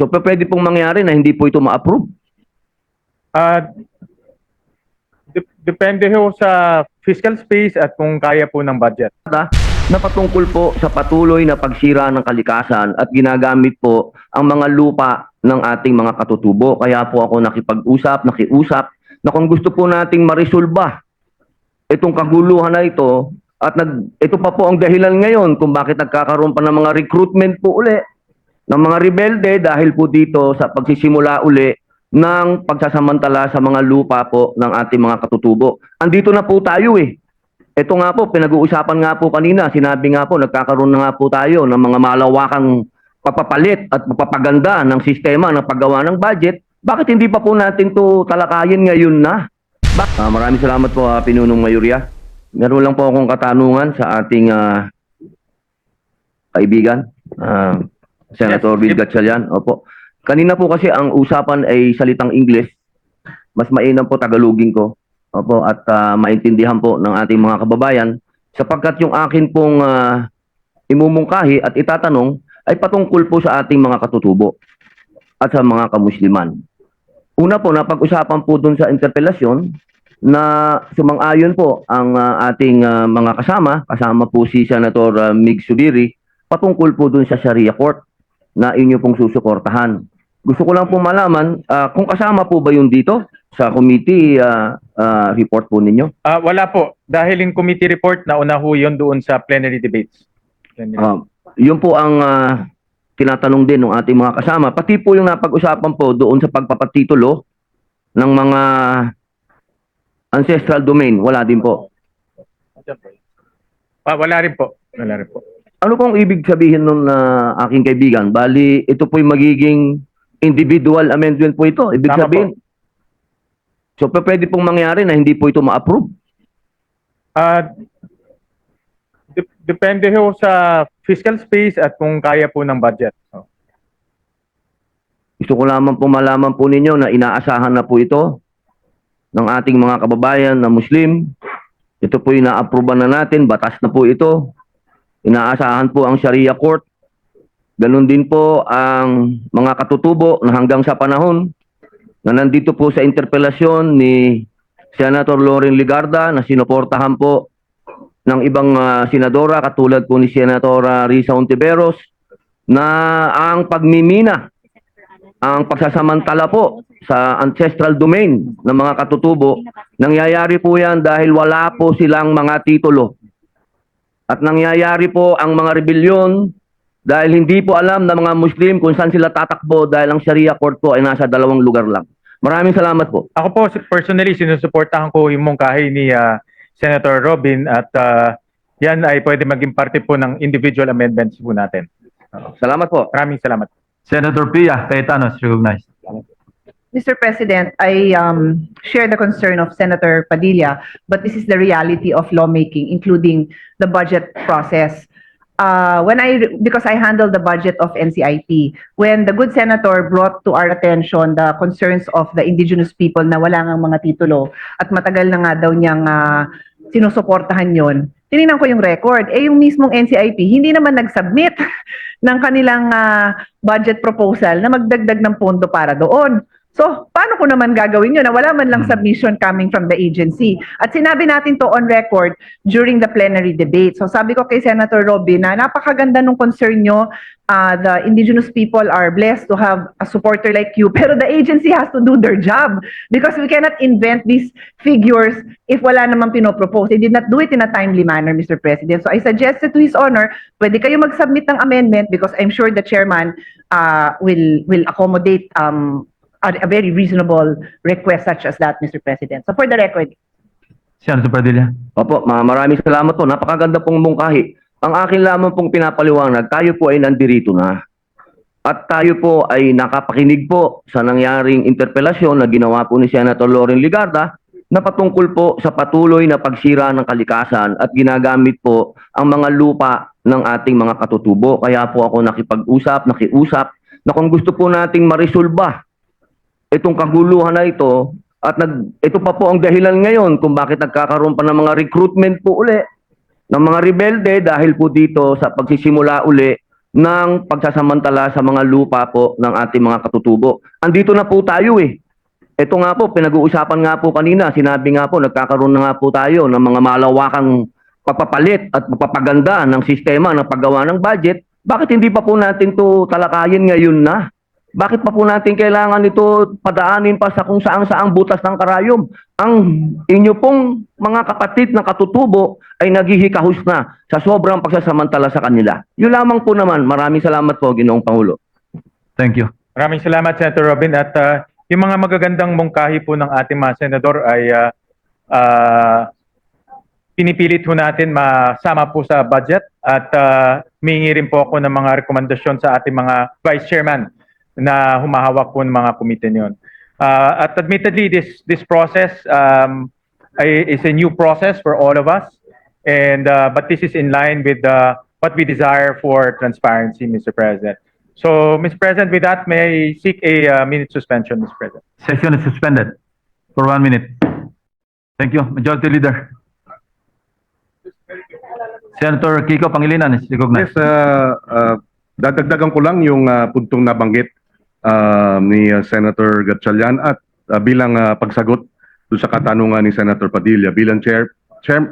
So pwede pong mangyari na hindi po ito ma-approve. Ah, depende ho sa fiscal space at kung kaya po ng budget. Na patungkol po sa patuloy na pagsira ng kalikasan at ginagamit po ang mga lupa ng ating mga katutubo. Kaya po ako nakiusap na kung gusto po nating marisolba itong kaguluhan na ito at ito pa po ang dahilan ngayon kung bakit nagkakaroon pa ng mga recruitment po uli ng mga rebelde dahil po dito sa pagsisimula uli ng pagsasamantala sa mga lupa po ng ating mga katutubo. Andito na po tayo eh. Ito nga po, pinag-uusapan nga po kanina, sinabi nga po, nagkakaroon na nga po tayo ng mga malawakang pagpapalit at pagpapaganda ng sistema ng paggawa ng budget. Bakit hindi pa po natin to talakayin ngayon na? Maraming salamat po, Pinunong Mayorya. Meron lang po akong katanungan sa ating kaibigan, Senator Bill Gatchalian. Opo. Kanina po kasi ang usapan ay salitang English. Mas mainam po Tagalogin ko. Opo, at maintindihan po ng ating mga kababayan sapagkat yung akin pong imumungkahi at itatanong ay patungkol po sa ating mga katutubo at sa mga kamusliman. Una po, napag-usapan po dun sa interpelasyon na sumang-ayon po ang ating mga kasama po si Senator Mig Subiri patungkol po dun sa Sharia Court na inyo pong susuportahan. Gusto ko lang po malaman kung kasama po ba yun dito sa committee report po ninyo? Wala po. Dahil yung committee report, nauna ho yun doon sa plenary debates. Yun po ang tinatanong din ng ating mga kasama. Pati po yung napag-usapan po doon sa pagpapatitulo ng mga ancestral domain. Wala din po. Wala rin po. Wala rin po. Ano pong ibig sabihin nun aking kaibigan? Bali, ito po'y magiging individual amendment po ito. Ibig Tama sabihin, so pwede pong mangyari na hindi po ito ma-approve. Depende ho sa fiscal space at kung kaya po ng budget. Gusto ko lamang po malaman po ninyo na inaasahan na po ito ng ating mga kababayan na Muslim. Ito po ina-approve na natin, batas na po ito. Inaasahan po ang Sharia Court. Ganon din po ang mga katutubo na hanggang sa panahon na nandito po sa interpelasyon ni Senator Loren Ligarda na sinuportahan po ng ibang senadora katulad po ni Senator Risa Ontiveros na ang pagmimina, ang pagsasamantala po sa ancestral domain ng mga katutubo, nangyayari po yan dahil wala po silang mga titulo. At nangyayari po ang mga rebelyon dahil hindi po alam ng mga Muslim kung saan sila tatakbo dahil ang Sharia Court po ay nasa 2 lugar lang. Maraming salamat po. Ako po, personally, sinusuportahan ko yung mungkahi ni Senator Robin at yan ay pwede maging parte po ng individual amendments po natin. Salamat po. Maraming salamat. Senator Pia Cayetano is recognized. Mr. President, I share the concern of Senator Padilla, but this is the reality of lawmaking, including the budget process. Because I handle the budget of NCIP, when the good senator brought to our attention the concerns of the indigenous people na wala ngang mga titulo at matagal na nga daw niyang sinusuportahan yon, tinignan ko yung record. Yung mismong NCIP, hindi naman nag-submit ng kanilang budget proposal na magdagdag ng pondo para doon. So, paano ko naman gagawin yun na wala man lang submission coming from the agency? At sinabi natin to on record during the plenary debate. So, sabi ko kay Senator Robin na napakaganda nung concern nyo. The indigenous people are blessed to have a supporter like you. Pero the agency has to do their job because we cannot invent these figures if wala namang pinopropose. They did not do it in a timely manner, Mr. President. So, I suggested to His Honor, pwede kayo mag-submit ng amendment because I'm sure the chairman will accommodate a very reasonable request such as that, Mr. President. So for the record. Senator Padilla. Opo, maraming salamat po. Napakaganda pong mungkahi. Ang akin lamang pong pinapaliwanag, tayo po ay nandirito na. At tayo po ay nakapakinig po sa nangyaring interpelasyon na ginawa po ni Senator Loren Ligarda na patungkol po sa patuloy na pagsira ng kalikasan at ginagamit po ang mga lupa ng ating mga katutubo. Kaya po ako nakiusap na kung gusto po nating marisolba itong kaguluhan na ito at ito pa po ang dahilan ngayon kung bakit nagkakaroon pa ng mga recruitment po uli ng mga rebelde dahil po dito sa pagsisimula uli ng pagsasamantala sa mga lupa po ng ating mga katutubo. Andito na po tayo eh. Ito nga po, pinag-uusapan nga po kanina, sinabi nga po, nagkakaroon na nga po tayo ng mga malawakang papapalit at papaganda ng sistema ng paggawa ng budget. Bakit hindi pa po natin to talakayin ngayon na? Bakit pa po natin kailangan ito padaanin pa sa kung saan-saang butas ng karayom? Ang inyo pong mga kapatid na katutubo ay naghihikahus na sa sobrang pagsasamantala sa kanila. Yun lamang po naman. Maraming salamat po, Ginoong Pangulo. Thank you. Maraming salamat, Senator Robin. At yung mga magagandang mungkahi po ng ating mga senador ay pinipilit po natin masama po sa budget at humingi rin po ako ng mga rekomendasyon sa ating mga vice chairman na humahawak po ng mga komite niyon. At admittedly, this process is a new process for all of us, and but this is in line with what we desire for transparency, Mr. President. So, Mr. President, with that, may I seek a minute suspension, Mr. President? Session is suspended for 1 minute. Thank you. Majority Leader. Senator Kiko Pangilinan is recognized. Yes, dadagdagan ko lang yung puntong nabanggit ni Senator Gatchalian at bilang pagsagot doon sa katanungan ni Senator Padilla bilang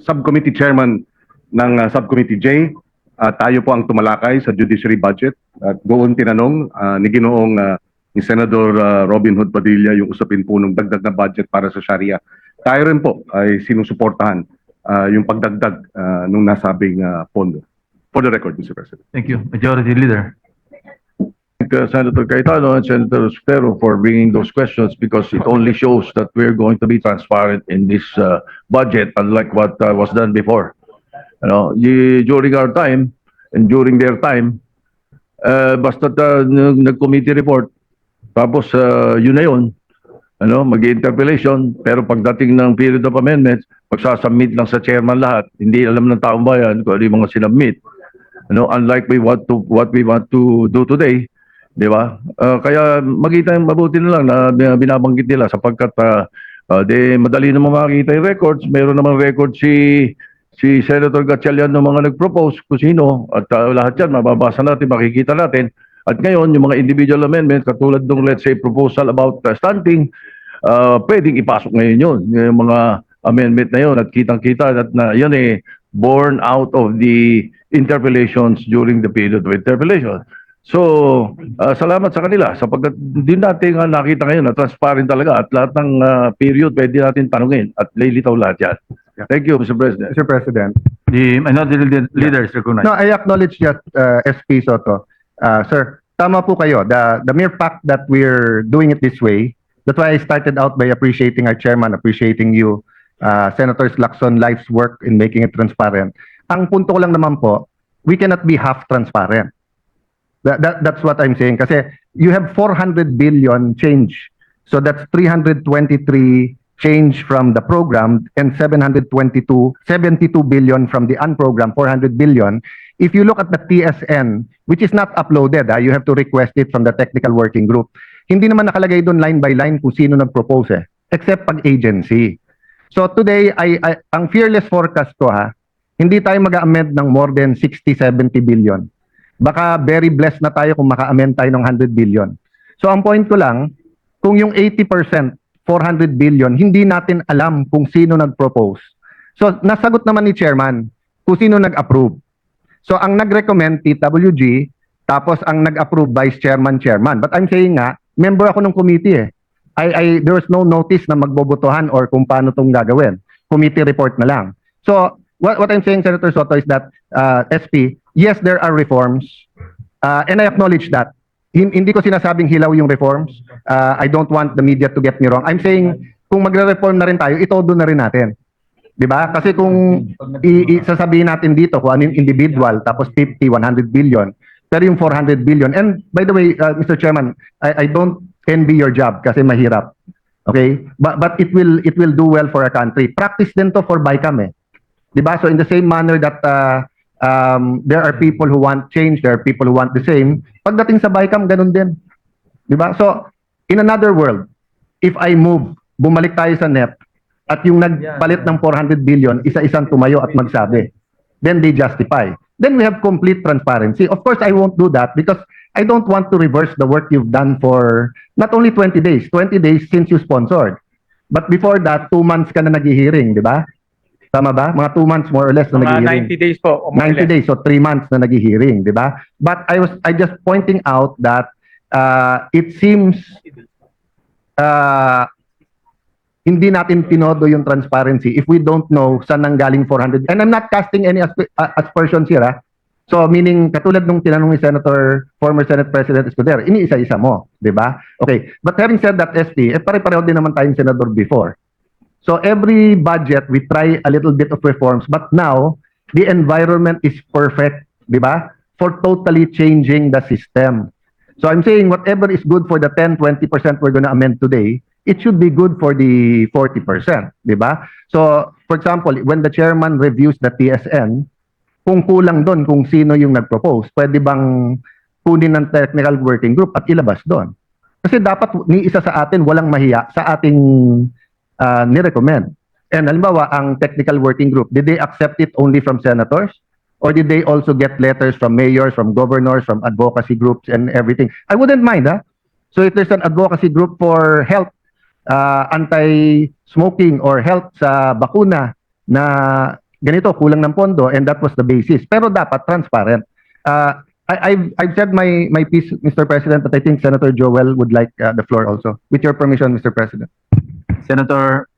subcommittee chairman ng Subcommittee J, tayo po ang tumalakay sa judiciary budget at doon tinanong ni Senator Robin Hood Padilla yung usapin po ng dagdag na budget para sa Sharia. Tayo rin po ay sinusuportahan yung pagdagdag nung nasabing pondo. For the record, Mr. President. Thank you. Majority Leader. Senator Cayetano and Senator Spero for bringing those questions because it only shows that we're going to be transparent in this budget, unlike what was done before. You know, during our time and during their time, basta nag-committee report, tapos yun na yun, ano, mag-interpellation, pero pagdating ng period of amendments, magsasubmit lang sa chairman lahat, hindi alam ng taong bayan kung ano yung mga sinubmit. You know, unlike what we want to do today, di ba? Kaya mabuti na lang na binabanggit nila sapagkat madali naman makikita yung records. Mayroon namang record si Senator Gatchalian ng mga nag-propose kung sino at lahat yan mababasa natin, makikita natin. At ngayon, yung mga individual amendments katulad ng let's say proposal about stunting, pwedeng ipasok ngayon yun. Yung mga amendment na yun at kitang-kita at na yun born out of the interpellations during the period of interpellation. So, salamat sa kanila sapagkat din natin nakita ngayon na transparent talaga at lahat ng period pwede natin tanungin at lilitaw lahat yan. Thank you, Mr. President. Mr. President. The Minority Leader is recognized. No, I acknowledge that, SP Soto. Sir, tama po kayo. The mere fact that we're doing it this way, that's why I started out by appreciating our chairman, appreciating you, Senator Lacson, life's work in making it transparent. Ang punto ko lang naman po, we cannot be half transparent. That's what I'm saying. Kasi you have 400 billion change. So that's 323 change from the program and 72 billion from the unprogrammed, 400 billion. If you look at the TSN, which is not uploaded, you have to request it from the technical working group. Hindi naman nakalagay doon line by line kung sino nag-propose except pag agency. So today, ang fearless forecast ko hindi tayo mag-amend ng more than 60-70 billion. Baka very blessed na tayo kung maka-amend tayo ng 100 billion. So ang point ko lang, kung yung 80%, 400 billion, hindi natin alam kung sino nag-propose. So nasagot naman ni Chairman kung sino nag-approve. So ang nag-recommend TWG, tapos ang nag-approve Vice Chairman, Chairman. But I'm saying member ako ng committee there was no notice na magbobotohan or kung paano itong gagawin. Committee report na lang. So what I'm saying, Senator Soto, is that SP, yes, there are reforms, and I acknowledge that. Hindi ko sinasabing hilaw yung reforms. I don't want the media to get me wrong. I'm saying, kung magre-reform na rin tayo, itodo na rin natin. Diba? Kasi kung sasabihin natin dito, kung ano yung individual, tapos 50, 100 billion, pero yung 400 billion. And by the way, Mr. Chairman, I don't envy your job kasi mahirap. Okay? But it will do well for our country. Practice din to for BICAM Diba? So in the same manner that there are people who want change, there are people who want the same, pagdating sa BICAM, ganun din. Diba? So, in another world, if I move, bumalik tayo sa NEP, at yung nagpalit ng 400 billion, isa-isang tumayo at magsabi, then they justify. then we have complete transparency. Of course, I won't do that because I don't want to reverse the work you've done for not only 20 days since you sponsored. But before that, 2 months ka na nag-hearing, di ba? Tama ba? Mga 2 months more or less na Mga nag-hearing. 90 days po. o more or 90 less. days, so 3 months na nag-hearing, di ba? But I just pointing out that it seems hindi natin tinodo yung transparency if we don't know saan nanggaling 400. And I'm not casting any aspersions here, ha? So, meaning, katulad nung tinanong ni former Senate President Escudero, iniisa-isa mo, di ba? Okay, but having said that, SP, pare-pareho din naman tayong senador before. So, every budget, we try a little bit of reforms, but now, the environment is perfect, di ba? For totally changing the system. So, I'm saying whatever is good for the 10-20% we're gonna amend today, it should be good for the 40%, di ba? So, for example, when the chairman reviews the TSN, kung kulang doon kung sino yung nag-propose, pwede bang kunin ng technical working group at ilabas doon? Kasi dapat ni isa sa atin walang mahiya sa ating ni-recommend. And halimbawa, ang technical working group, did they accept it only from senators? Or did they also get letters from mayors, from governors, from advocacy groups and everything? I wouldn't mind, ha? So if there's an advocacy group for health, anti-smoking or health sa bakuna na ganito, kulang ng pondo, and that was the basis. Pero dapat transparent. I've said my piece, Mr. President, but I think Senator Joel would like the floor also. With your permission, Mr. President. Senator